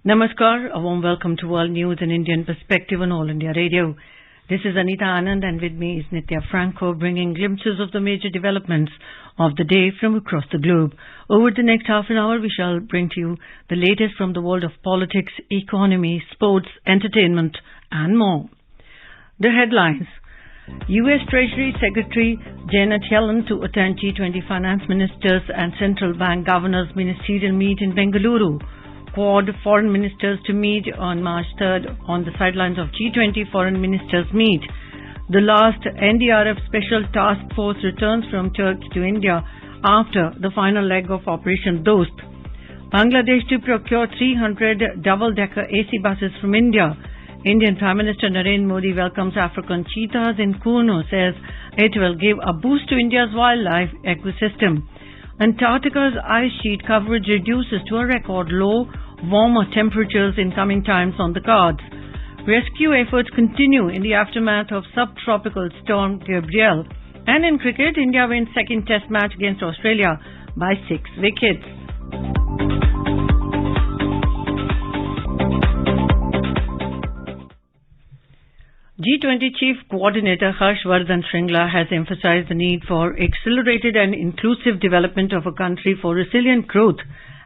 Namaskar, a warm welcome to World News in Indian Perspective on All India Radio. This is Anita Anand and with me is Nitya Franco bringing glimpses of the major developments of the day from across the globe. Over the next half an hour, we shall bring to you the latest from the world of politics, economy, sports, entertainment and more. The headlines. U.S. Treasury Secretary Janet Yellen to attend G20 finance ministers and central bank governors ministerial meet in Bengaluru. Quad foreign ministers to meet on March 3rd on the sidelines of G20 foreign ministers meet. The last NDRF special task force returns from Turkey to India after the final leg of Operation Dost. Bangladesh to procure 300 double-decker AC buses from India. Indian Prime Minister Narendra Modi welcomes African cheetahs in Kuno, says it will give a boost to India's wildlife ecosystem. Antarctica's ice sheet coverage reduces to a record low, warmer temperatures in coming times on the cards. Rescue efforts continue in the aftermath of subtropical storm Gabrielle. And in cricket, India wins second test match against Australia by 6 wickets. G20 Chief Coordinator Harshvardhan Shringla has emphasized the need for accelerated and inclusive development of a country for resilient growth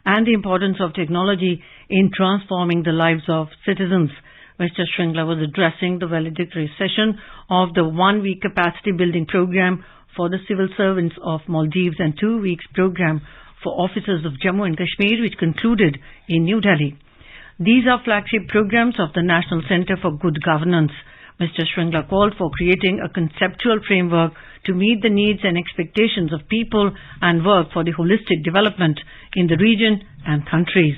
and the importance of technology in transforming the lives of citizens. Mr. Shringla was addressing the valedictory session of the 1-week capacity building program for the civil servants of Maldives and 2 weeks program for officers of Jammu and Kashmir, which concluded in New Delhi. These are flagship programs of the National Centre for Good Governance. Mr. Shringla called for creating a conceptual framework to meet the needs and expectations of people and work for the holistic development in the region and countries.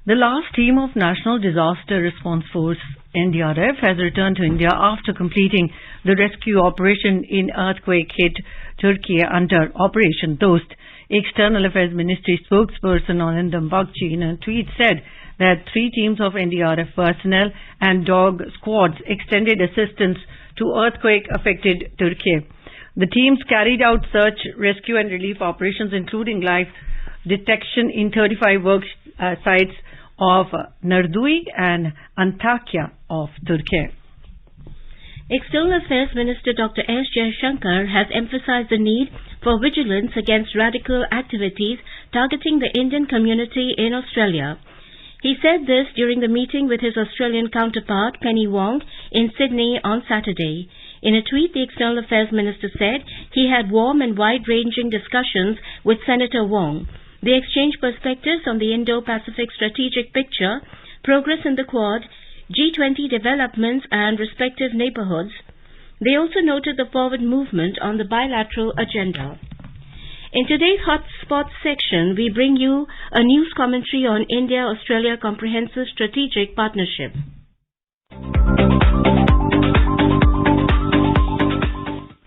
The last team of National Disaster Response Force NDRF has returned to India after completing the rescue operation in earthquake-hit Turkey under Operation Dost. External Affairs Ministry spokesperson Anandam Bagchi in a tweet said that 3 teams of NDRF personnel and dog squads extended assistance to earthquake-affected Turkey. The teams carried out search, rescue and relief operations including life detection in 35 work sites of Nardui and Antakya of Turkey. External Affairs Minister Dr. S. Jaishankar has emphasized the need for vigilance against radical activities targeting the Indian community in Australia. He said this during the meeting with his Australian counterpart Penny Wong in Sydney on Saturday. In a tweet, the External Affairs Minister said he had warm and wide-ranging discussions with Senator Wong. They exchanged perspectives on the Indo-Pacific strategic picture, progress in the Quad, G20 developments and respective neighborhoods. They also noted the forward movement on the bilateral agenda. In today's Hot Spots section, we bring you a news commentary on India-Australia Comprehensive Strategic Partnership.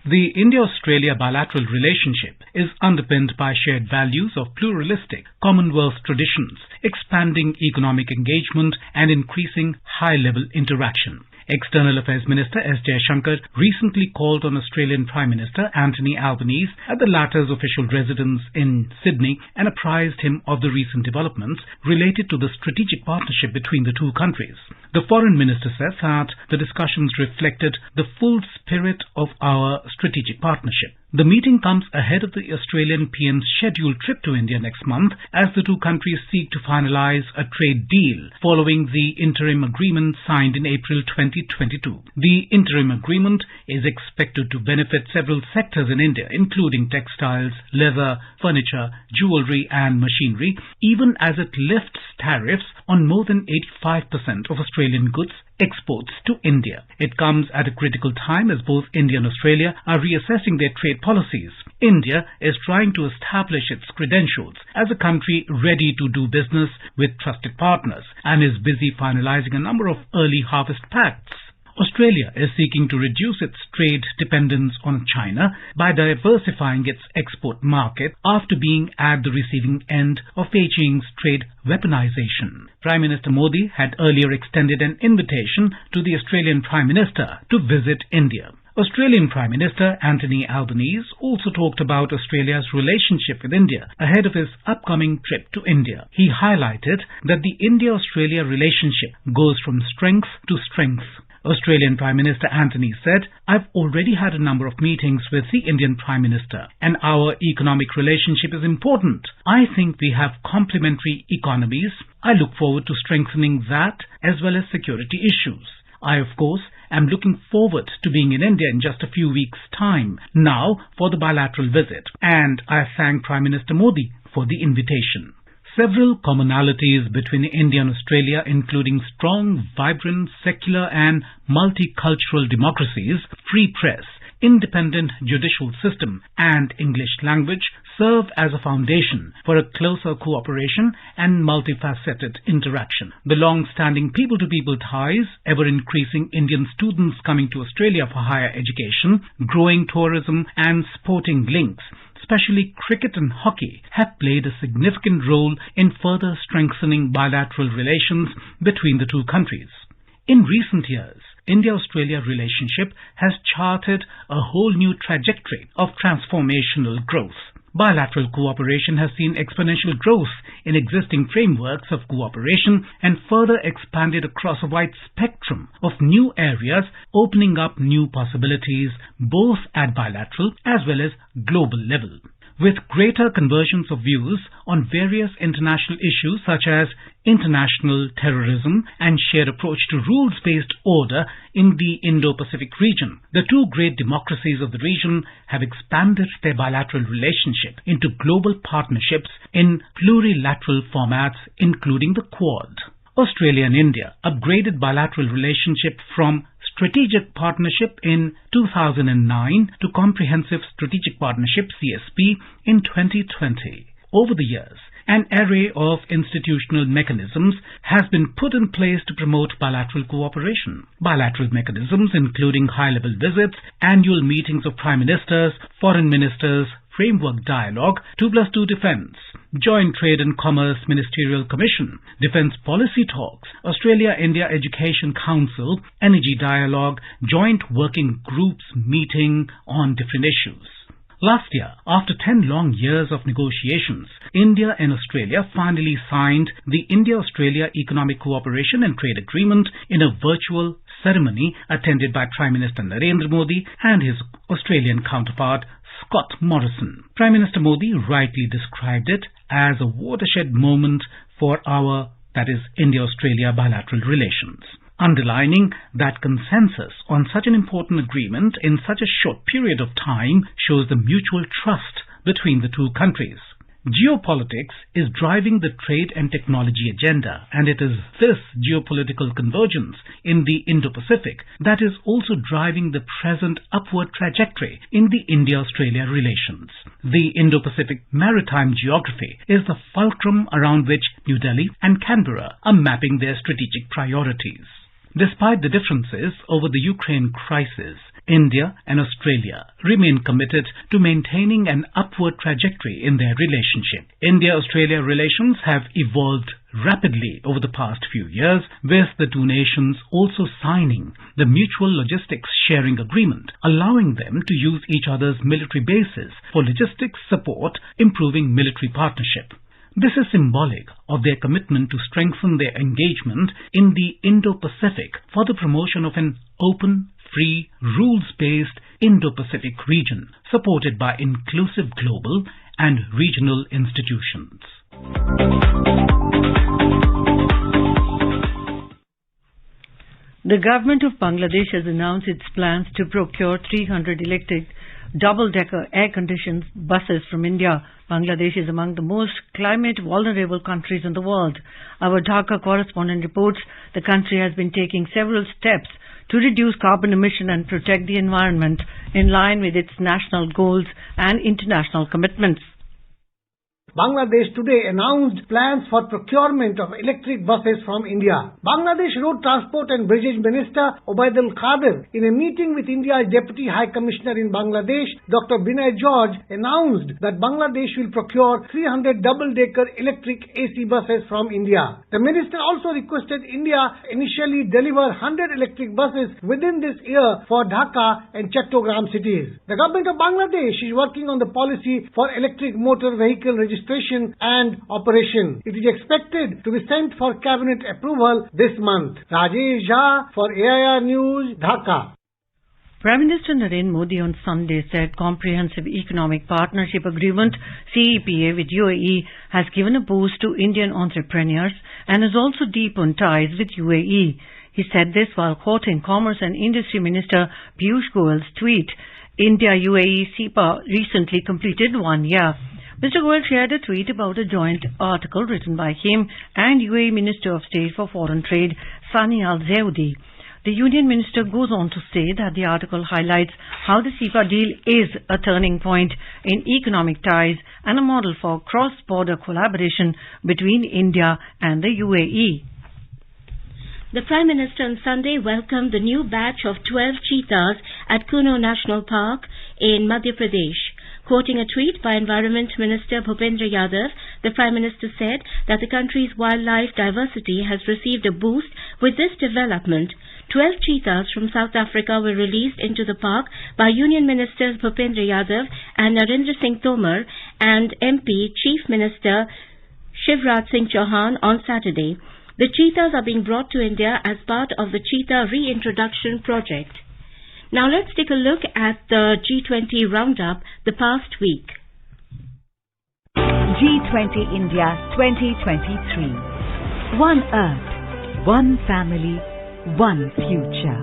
The India-Australia bilateral relationship is underpinned by shared values of pluralistic Commonwealth traditions, expanding economic engagement and increasing high-level interaction. External Affairs Minister S. Jaishankar recently called on Australian Prime Minister Anthony Albanese at the latter's official residence in Sydney and apprised him of the recent developments related to the strategic partnership between the two countries. The Foreign Minister says that the discussions reflected the full spirit of our strategic partnership. The meeting comes ahead of the Australian PM's scheduled trip to India next month as the two countries seek to finalize a trade deal following the interim agreement signed in April 2022. The interim agreement is expected to benefit several sectors in India, including textiles, leather, furniture, jewelry and machinery, even as it lifts tariffs on more than 85% of Australian goods exports to India. It comes at a critical time as both India and Australia are reassessing their trade policies. India is trying to establish its credentials as a country ready to do business with trusted partners and is busy finalizing a number of early harvest pacts. Australia is seeking to reduce its trade dependence on China by diversifying its export market after being at the receiving end of Beijing's trade weaponization. Prime Minister Modi had earlier extended an invitation to the Australian Prime Minister to visit India. Australian Prime Minister Anthony Albanese also talked about Australia's relationship with India ahead of his upcoming trip to India. He highlighted that the India-Australia relationship goes from strength to strength. Australian Prime Minister Anthony said, "I've already had a number of meetings with the Indian Prime Minister, and our economic relationship is important. I think we have complementary economies. I look forward to strengthening that as well as security issues. I, of course, am looking forward to being in India in just a few weeks' time now for the bilateral visit, and I thank Prime Minister Modi for the invitation." Several commonalities between India and Australia, including strong, vibrant, secular and multicultural democracies, free press, independent judicial system and English language, serve as a foundation for a closer cooperation and multifaceted interaction. The long-standing people-to-people ties, ever-increasing Indian students coming to Australia for higher education, growing tourism and sporting links, especially cricket and hockey, have played a significant role in further strengthening bilateral relations between the two countries. In recent years, India-Australia relationship has charted a whole new trajectory of transformational growth. Bilateral cooperation has seen exponential growth in existing frameworks of cooperation and further expanded across a wide spectrum of new areas, opening up new possibilities both at bilateral as well as global level. With greater convergence of views on various international issues such as international terrorism and shared approach to rules-based order in the Indo-Pacific region, the two great democracies of the region have expanded their bilateral relationship into global partnerships in plurilateral formats, including the Quad. Australia and India upgraded bilateral relationship from Strategic Partnership in 2009 to Comprehensive Strategic Partnership CSP in 2020. Over the years, an array of institutional mechanisms has been put in place to promote bilateral cooperation. Bilateral mechanisms including high-level visits, annual meetings of prime ministers, foreign ministers, framework dialogue, 2+2 defence, Joint Trade and Commerce Ministerial Commission, Defence Policy Talks, Australia-India Education Council, Energy Dialogue, Joint Working Groups meeting on different issues. Last year, after 10 long years of negotiations, India and Australia finally signed the India-Australia Economic Cooperation and Trade Agreement in a virtual ceremony attended by Prime Minister Narendra Modi and his Australian counterpart Scott Morrison. Prime Minister Modi rightly described it as a watershed moment for our, that is, India-Australia bilateral relations, underlining that consensus on such an important agreement in such a short period of time shows the mutual trust between the two countries. Geopolitics is driving the trade and technology agenda, and it is this geopolitical convergence in the Indo-Pacific that is also driving the present upward trajectory in the India-Australia relations. The Indo-Pacific maritime geography is the fulcrum around which New Delhi and Canberra are mapping their strategic priorities. Despite the differences over the Ukraine crisis, India and Australia remain committed to maintaining an upward trajectory in their relationship. India-Australia relations have evolved rapidly over the past few years, with the two nations also signing the Mutual Logistics Sharing Agreement, allowing them to use each other's military bases for logistics support, improving military partnership. This is symbolic of their commitment to strengthen their engagement in the Indo-Pacific for the promotion of an open, free, rules-based Indo-Pacific region supported by inclusive global and regional institutions. The government of Bangladesh has announced its plans to procure 300 electric double-decker air-conditioned buses from India. Bangladesh is among the most climate-vulnerable countries in the world. Our Dhaka correspondent reports the country has been taking several steps to reduce carbon emission and protect the environment in line with its national goals and international commitments. Bangladesh today announced plans for procurement of electric buses from India. Bangladesh Road Transport and Bridges Minister Obaidul Qadir, in a meeting with India's Deputy High Commissioner in Bangladesh, Dr. Binay George, announced that Bangladesh will procure 300 double-decker electric AC buses from India. The minister also requested India initially deliver 100 electric buses within this year for Dhaka and Chattogram cities. The government of Bangladesh is working on the policy for electric motor vehicle registration and operation. It is expected to be sent for cabinet approval this month. Rajesh Jha for AIR News, Dhaka. Prime Minister Narendra Modi on Sunday said Comprehensive Economic Partnership Agreement CEPA with UAE has given a boost to Indian entrepreneurs and has also deepened ties with UAE. He said this while quoting Commerce and Industry Minister Piyush Goyal's tweet, India-UAE CEPA recently completed 1 year. Mr. Goyal shared a tweet about a joint article written by him and UAE Minister of State for Foreign Trade, Sani Al-Zaoudi. The Union Minister goes on to say that the article highlights how the CEPA deal is a turning point in economic ties and a model for cross-border collaboration between India and the UAE. The Prime Minister on Sunday welcomed the new batch of 12 cheetahs at Kuno National Park in Madhya Pradesh. Quoting a tweet by Environment Minister Bhupendra Yadav, the Prime Minister said that the country's wildlife diversity has received a boost with this development. 12 cheetahs from South Africa were released into the park by Union Ministers Bhupendra Yadav and Narendra Singh Tomar and MP Chief Minister Shivraj Singh Chauhan on Saturday. The cheetahs are being brought to India as part of the Cheetah Reintroduction Project. Now let's take a look at the G20 Roundup the past week. G20 India 2023. One Earth, one family, one future.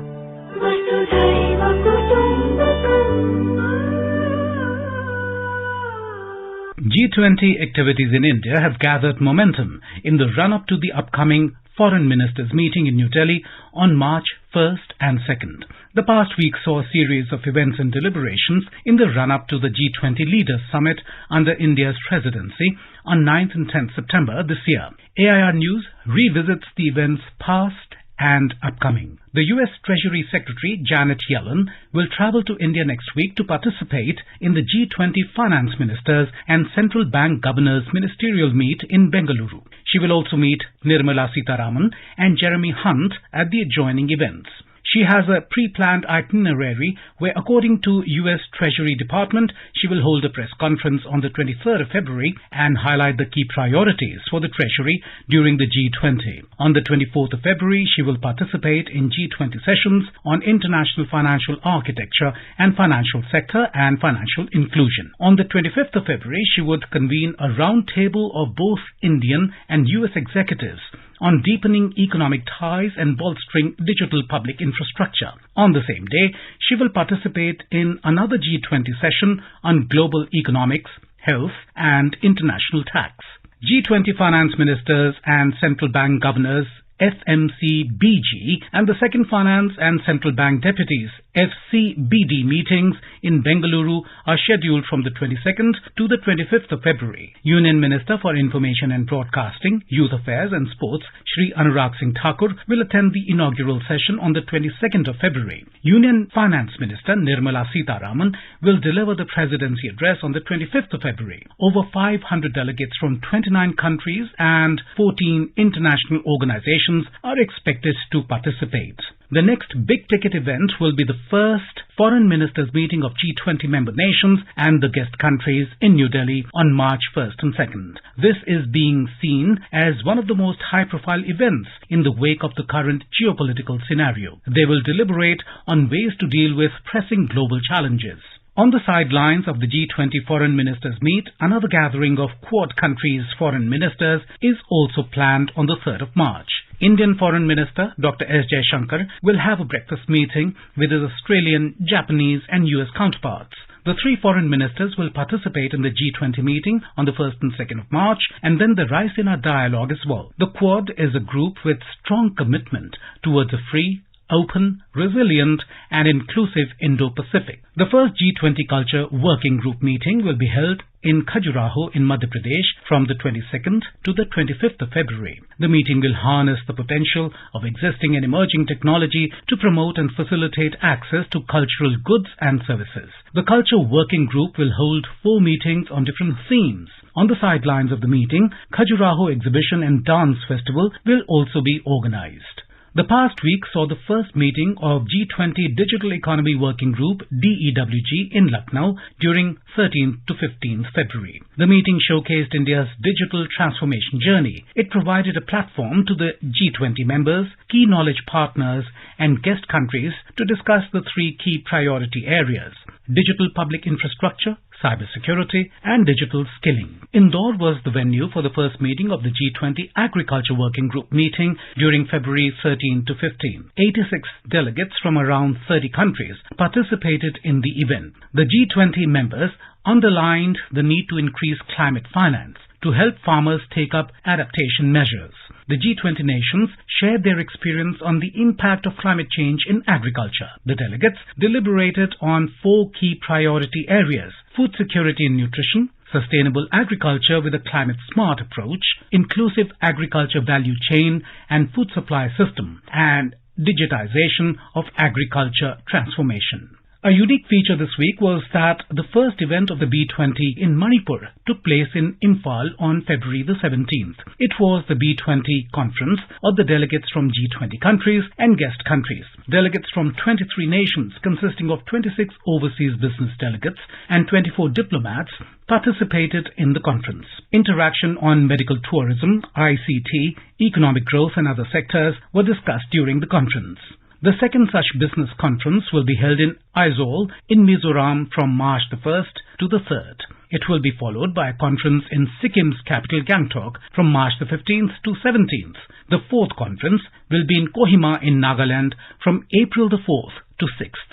G20 activities in India have gathered momentum in the run-up to the upcoming Foreign Ministers meeting in New Delhi on March 1st and 2nd. The past week saw a series of events and deliberations in the run-up to the G20 Leaders Summit under India's presidency on 9th and 10th September this year. AIR News revisits the events past and upcoming. The US Treasury Secretary Janet Yellen will travel to India next week to participate in the G20 Finance Ministers and Central Bank Governors Ministerial Meet in Bengaluru. She will also meet Nirmala Sitharaman and Jeremy Hunt at the adjoining events. She has a pre-planned itinerary where, according to US Treasury Department, she will hold a press conference on the 23rd of February and highlight the key priorities for the Treasury during the G20. On the 24th of February, she will participate in G20 sessions on international financial architecture and financial sector and financial inclusion. On the 25th of February, she would convene a round table of both Indian and US executives on deepening economic ties and bolstering digital public infrastructure. On the same day, she will participate in another G20 session on global economics, health and international tax. G20 finance ministers and central bank governors FMCBG and the second finance and central bank deputies FCBD meetings in Bengaluru are scheduled from the 22nd to the 25th of February. Union Minister for Information and Broadcasting, Youth Affairs and Sports, Shri Anurag Singh Thakur, will attend the inaugural session on the 22nd of February. Union Finance Minister Nirmala Sitharaman will deliver the presidency address on the 25th of February. Over 500 delegates from 29 countries and 14 international organizations are expected to participate. The next big-ticket event will be the first Foreign Ministers meeting of G20 member nations and the guest countries in New Delhi on March 1st and 2nd. This is being seen as one of the most high-profile events in the wake of the current geopolitical scenario. They will deliberate on ways to deal with pressing global challenges. On the sidelines of the G20 Foreign Ministers meet, another gathering of Quad countries' foreign ministers is also planned on the 3rd of March. Indian Foreign Minister Dr. S. Jaishankar will have a breakfast meeting with his Australian, Japanese and US counterparts. The three foreign ministers will participate in the G20 meeting on the 1st and 2nd of March and then the Raisina dialogue as well. The Quad is a group with strong commitment towards a free, open, resilient and inclusive Indo-Pacific. The first G20 Culture Working Group meeting will be held in Khajuraho in Madhya Pradesh from the 22nd to the 25th of February. The meeting will harness the potential of existing and emerging technology to promote and facilitate access to cultural goods and services. The Culture Working Group will hold 4 meetings on different themes. On the sidelines of the meeting, Khajuraho Exhibition and Dance Festival will also be organized. The past week saw the first meeting of G20 Digital Economy Working Group DEWG in Lucknow during 13th to 15th February. The meeting showcased India's digital transformation journey. It provided a platform to the G20 members, key knowledge partners and guest countries to discuss the 3 key priority areas: digital public infrastructure, cybersecurity and digital skilling. Indore was the venue for the first meeting of the G20 Agriculture Working Group meeting during February 13 to 15. 86 delegates from around 30 countries participated in the event. The G20 members underlined the need to increase climate finance to help farmers take up adaptation measures. The G20 nations shared their experience on the impact of climate change in agriculture. The delegates deliberated on 4 key priority areas: food security and nutrition, sustainable agriculture with a climate-smart approach, inclusive agriculture value chain and food supply system, and digitization of agriculture transformation. A unique feature this week was that the first event of the B20 in Manipur took place in Imphal on February the 17th. It was the B20 conference of the delegates from G20 countries and guest countries. Delegates from 23 nations consisting of 26 overseas business delegates and 24 diplomats participated in the conference. Interaction on medical tourism, ICT, economic growth and other sectors were discussed during the conference. The second such business conference will be held in Aizawl in Mizoram from March the 1st to the 3rd. It will be followed by a conference in Sikkim's capital Gangtok from March the 15th to 17th. The 4th conference will be in Kohima in Nagaland from April the 4th to 6th.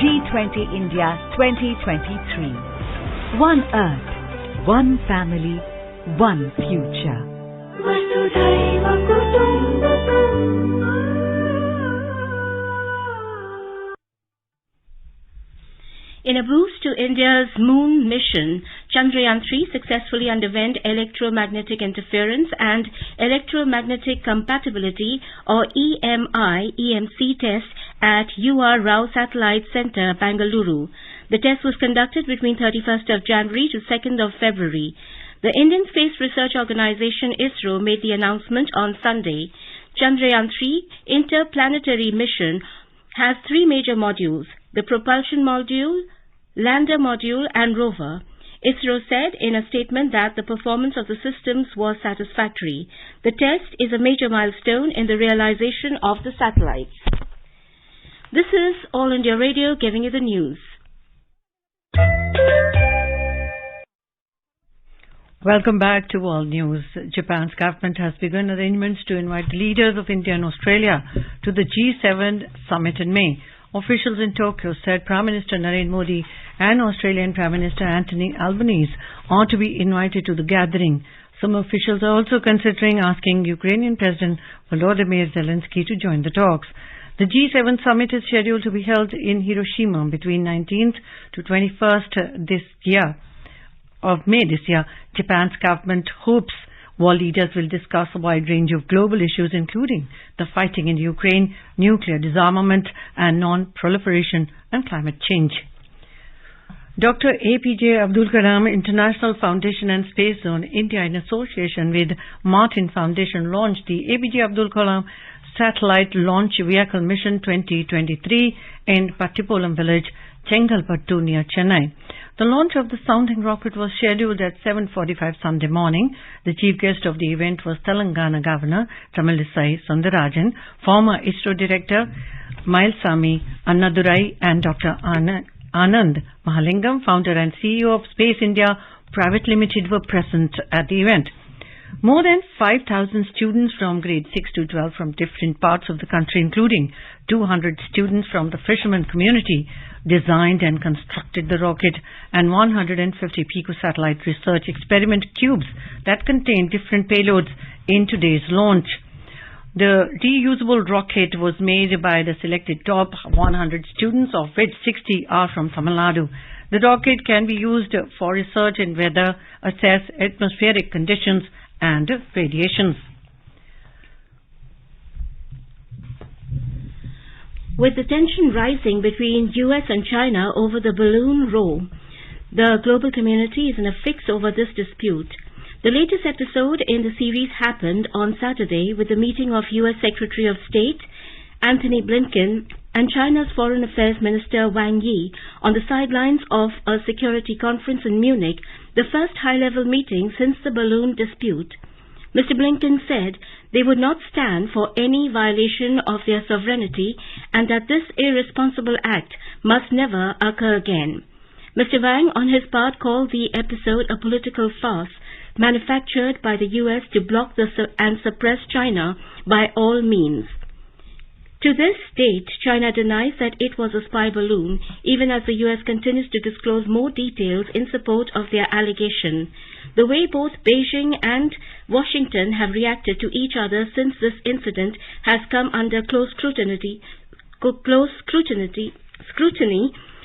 G20 India 2023. One Earth, one family, one future. In a boost to India's moon mission, Chandrayaan-3 successfully underwent electromagnetic interference and electromagnetic compatibility or EMC test at UR Rao Satellite Center, Bangalore. The test was conducted between 31st of January to 2nd of February. The Indian Space Research Organization ISRO made the announcement on Sunday. Chandrayaan-3 interplanetary mission has 3 major modules: the propulsion module, lander module and rover. ISRO said in a statement that the performance of the systems was satisfactory. The test is a major milestone in the realization of the satellites. This is All India Radio giving you the news. Welcome back to World News. Japan's government has begun arrangements to invite the leaders of India and Australia to the G7 summit in May. Officials in Tokyo said Prime Minister Narendra Modi and Australian Prime Minister Anthony Albanese are to be invited to the gathering. Some officials are also considering asking Ukrainian President Volodymyr Zelensky to join the talks. The G7 summit is scheduled to be held in Hiroshima between 19th to 21st of May this year. Japan's government hopes world leaders will discuss a wide range of global issues, including the fighting in Ukraine, nuclear disarmament and non-proliferation and climate change. Dr. APJ Abdul Kalam International Foundation and Space Zone India, in association with Martin Foundation, launched the APJ Abdul Kalam Satellite Launch Vehicle Mission 2023 in Pattipolam village, Chengalpattu near Chennai. The launch of the sounding rocket was scheduled at 7:45 Sunday morning. The chief guest of the event was Telangana Governor Tamilisai Sundarajan, former ISRO Director Mailsamy Annadurai and Dr. Anand Mahalingam, founder and CEO of Space India Private Limited, were present at the event. More than 5,000 students from grade 6 to 12 from different parts of the country, including 200 students from the fishermen community, designed and constructed the rocket and 150 picosatellite research experiment cubes that contain different payloads in today's launch. The reusable rocket was made by the selected top 100 students, of which 60 are from Tamil Nadu. The rocket can be used for research in weather, assess atmospheric conditions and radiations. With the tension rising between US and China over the balloon row, the global community is in a fix over this dispute. The latest episode in the series happened on Saturday with the meeting of US Secretary of State Antony Blinken and China's Foreign Affairs Minister Wang Yi on the sidelines of a security conference in Munich, the first high-level meeting since the balloon dispute. Mr. Blinken said they would not stand for any violation of their sovereignty and that this irresponsible act must never occur again. Mr. Wang, on his part, called the episode a political farce manufactured by the US to block and suppress China by all means. To this date, China denies that it was a spy balloon, even as the US continues to disclose more details in support of their allegation. The way both Beijing and Washington have reacted to each other since this incident has come under close scrutiny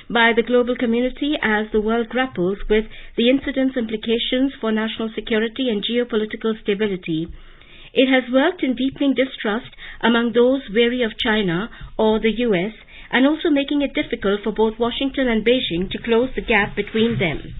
by the global community as the world grapples with the incident's implications for national security and geopolitical stability. It has worked in deepening distrust among those wary of China or the US, and also making it difficult for both Washington and Beijing to close the gap between them.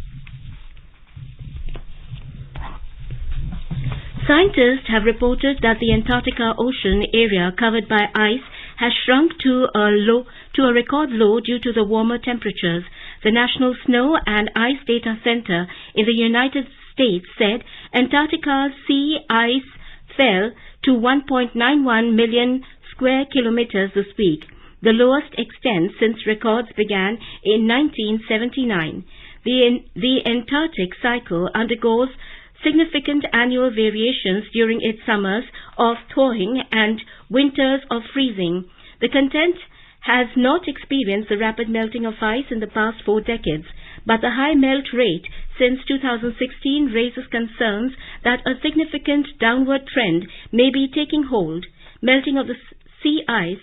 Scientists have reported that the Antarctica ocean area covered by ice has shrunk to a record low due to the warmer temperatures. The National Snow and Ice Data Center in the United States said Antarctica's sea ice fell to 1.91 million square kilometers this week, the lowest extent since records began in 1979. The Antarctic cycle undergoes significant annual variations during its summers of thawing and winters of freezing. The continent has not experienced the rapid melting of ice in the past 4 decades, but the high melt rate since 2016 raises concerns that a significant downward trend may be taking hold. Melting of the sea ice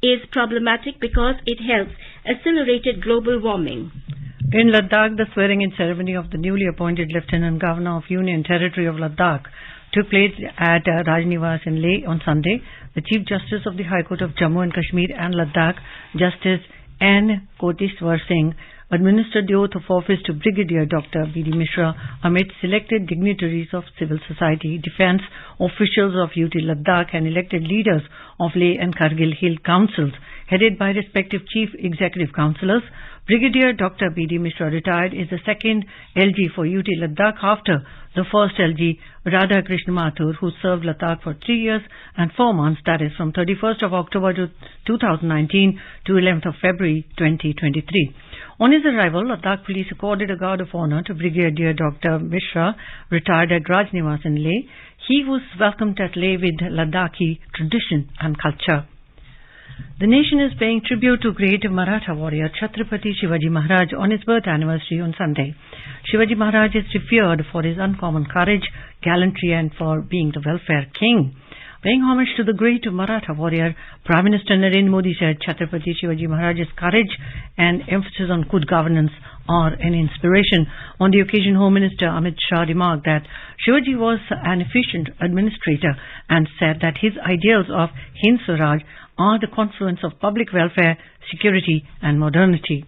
is problematic because it helps accelerate global warming. In Ladakh, the swearing-in ceremony of the newly appointed Lieutenant Governor of Union Territory of Ladakh took place at Rajnivas in Leh on Sunday. The Chief Justice of the High Court of Jammu and Kashmir and Ladakh, Justice N. Koteshwar Singh, administered the oath of office to Brigadier Dr. B.D. Mishra amid selected dignitaries of civil society, defence, officials of UT Ladakh and elected leaders of Leh and Kargil Hill councils, headed by respective chief executive councillors. Brigadier Dr. B.D. Mishra retired is the second LG for UT Ladakh after the first LG, Radha Krishna Mathur, who served Ladakh for 3 years and 4 months, that is from 31st of October 2019 to 11th of February 2023. On his arrival, Ladakh police accorded a guard of honour to Brigadier Dr. Mishra, retired at Rajnivas in Leh. He was welcomed at Leh with Ladakhi tradition and culture. The nation is paying tribute to great Maratha warrior Chhatrapati Shivaji Maharaj on his birth anniversary on Sunday. Shivaji Maharaj is revered for his uncommon courage, gallantry and for being the welfare king. Paying homage to the great Maratha warrior, Prime Minister Narendra Modi said Chhatrapati Shivaji Maharaj's courage and emphasis on good governance are an inspiration. On the occasion, Home Minister Amit Shah remarked that Shivaji was an efficient administrator and said that his ideals of Hind Swaraj are the confluence of public welfare, security and modernity.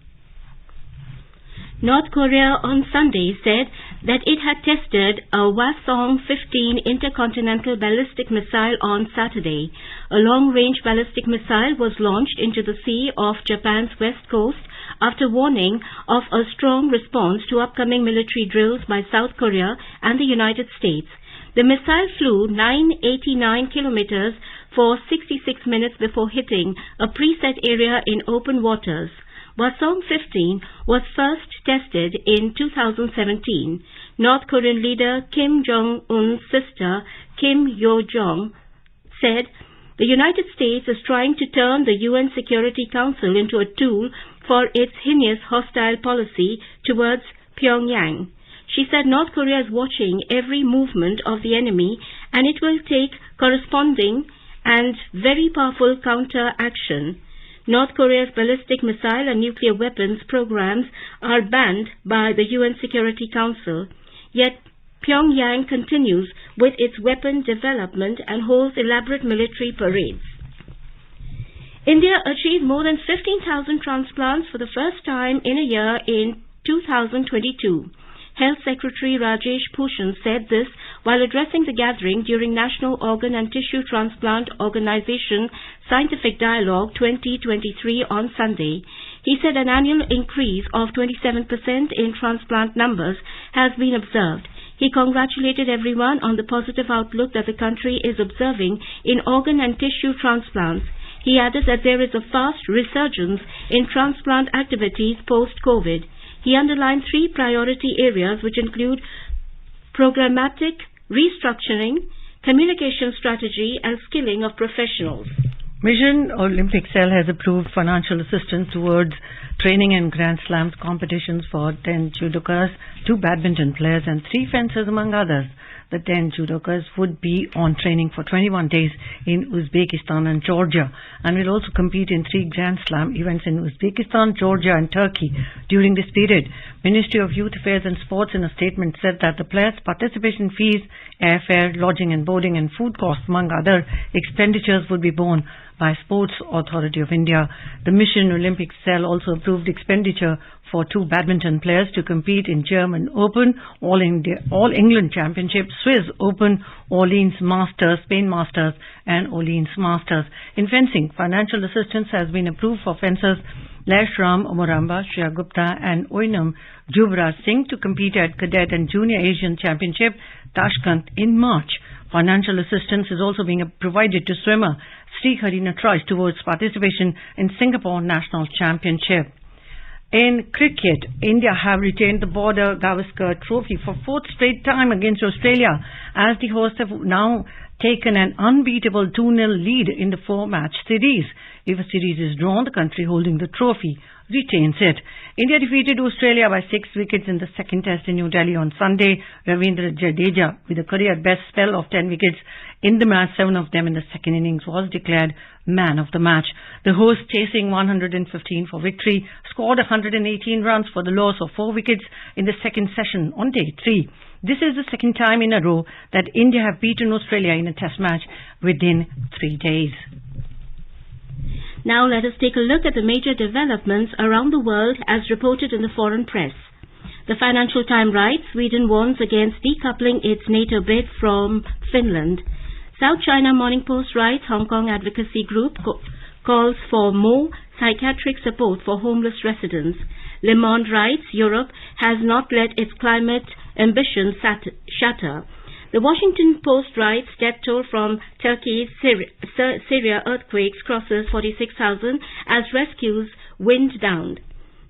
North Korea on Sunday said that it had tested a Hwasong-15 intercontinental ballistic missile on Saturday. A long-range ballistic missile was launched into the sea off Japan's west coast after warning of a strong response to upcoming military drills by South Korea and the United States. The missile flew 989 kilometers for 66 minutes before hitting a preset area in open waters. Hwasong-15 was first tested in 2017. North Korean leader Kim Jong-un's sister Kim Yo-jong said the United States is trying to turn the UN Security Council into a tool for its heinous hostile policy towards Pyongyang. She said North Korea is watching every movement of the enemy and it will take corresponding and very powerful counter-action. North Korea's ballistic missile and nuclear weapons programs are banned by the UN Security Council, yet Pyongyang continues with its weapon development and holds elaborate military parades. India achieved more than 15,000 transplants for the first time in a year in 2022. Health Secretary Rajesh Bhushan said this while addressing the gathering during National Organ and Tissue Transplant Organization Scientific Dialogue 2023 on Sunday. He said an annual increase of 27% in transplant numbers has been observed. He congratulated everyone on the positive outlook that the country is observing in organ and tissue transplants. He added that there is a fast resurgence in transplant activities post-COVID. He underlined 3 priority areas which include programmatic restructuring, communication strategy and skilling of professionals. Mission Olympic Cell has approved financial assistance towards training and Grand Slams competitions for 10 judokas, 2 badminton players and 3 fencers among others. The 10 judokas would be on training for 21 days in Uzbekistan and Georgia and will also compete in 3 Grand Slam events in Uzbekistan, Georgia and Turkey during this period. Ministry of Youth Affairs and Sports in a statement said that the players' participation fees, airfare, lodging and boarding and food costs among other expenditures would be borne by Sports Authority of India. The Mission Olympic Cell also approved expenditure for 2 badminton players to compete in German Open, All England Championship, Swiss Open, Orleans Masters, Spain Masters and Orleans Masters. In fencing, financial assistance has been approved for fencers Lashram Omoramba, Shreya Gupta and Oinam Juvraj Singh to compete at Cadet and Junior Asian Championship, Tashkent in March. Financial assistance is also being provided to swimmer Sri Harina Trice towards participation in Singapore National Championship. In cricket, India have retained the Border Gavaskar Trophy for 4th straight time against Australia as the hosts have now taken an unbeatable 2-0 lead in the 4-match series. If a series is drawn, the country holding the trophy retains it. India defeated Australia by 6 wickets in the second test in New Delhi on Sunday. Ravindra Jadeja, with a career-best spell of 10 wickets in the match, 7 of them in the second innings, was declared man of the match. The hosts, chasing 115 for victory, scored 118 runs for the loss of 4 wickets in the second session on day 3. This is the second time in a row that India have beaten Australia in a test match within 3 days. Now let us take a look at the major developments around the world as reported in the foreign press. The Financial Times writes, Sweden warns against decoupling its NATO bid from Finland. South China Morning Post writes, Hong Kong Advocacy Group calls for more psychiatric support for homeless residents. Le Monde writes, Europe has not let its climate ambitions shatter. The Washington Post writes, death toll from Turkey's Syria earthquakes crosses 46,000 as rescues wind down.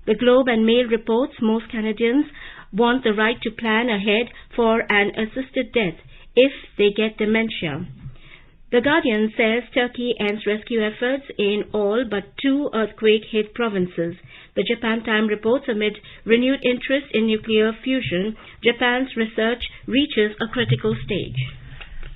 The Globe and Mail reports most Canadians want the right to plan ahead for an assisted death if they get dementia. The Guardian says Turkey ends rescue efforts in all but 2 earthquake-hit provinces. The Japan Times reports amid renewed interest in nuclear fusion, Japan's research reaches a critical stage.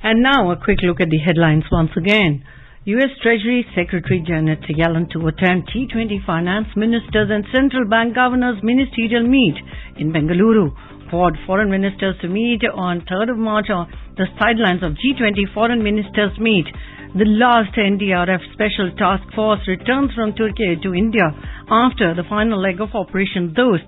And now a quick look at the headlines once again. U.S. Treasury Secretary Janet Yellen to attend G20 finance ministers and central bank governors ministerial meet in Bengaluru. Quad foreign ministers to meet on 3rd of March on the sidelines of G20 foreign ministers meet. The last NDRF special task force returns from Turkey to India after the final leg of Operation Dost.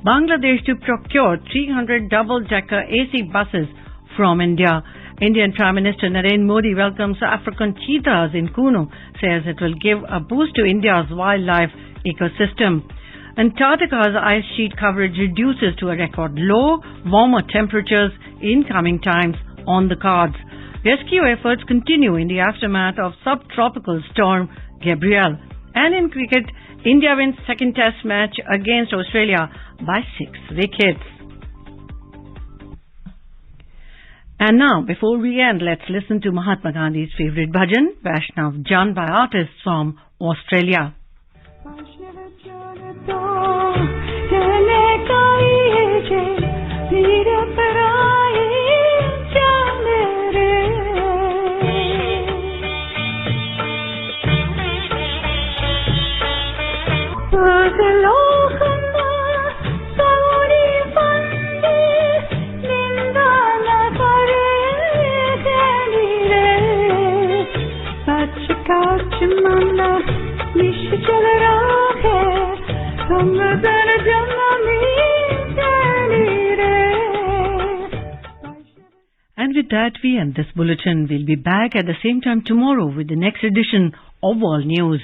Bangladesh to procure 300 double-decker AC buses from India. Indian Prime Minister Narendra Modi welcomes African cheetahs in Kuno, says it will give a boost to India's wildlife ecosystem. Antarctica's ice sheet coverage reduces to a record low, warmer temperatures in coming times on the cards. Rescue efforts continue in the aftermath of subtropical storm Gabrielle. And in cricket, India wins second test match against Australia by 6 wickets. And now, before we end, let's listen to Mahatma Gandhi's favorite bhajan, Vaishnav Jan, by artists from Australia. And with that, we end this bulletin. We'll be back at the same time tomorrow with the next edition of World News.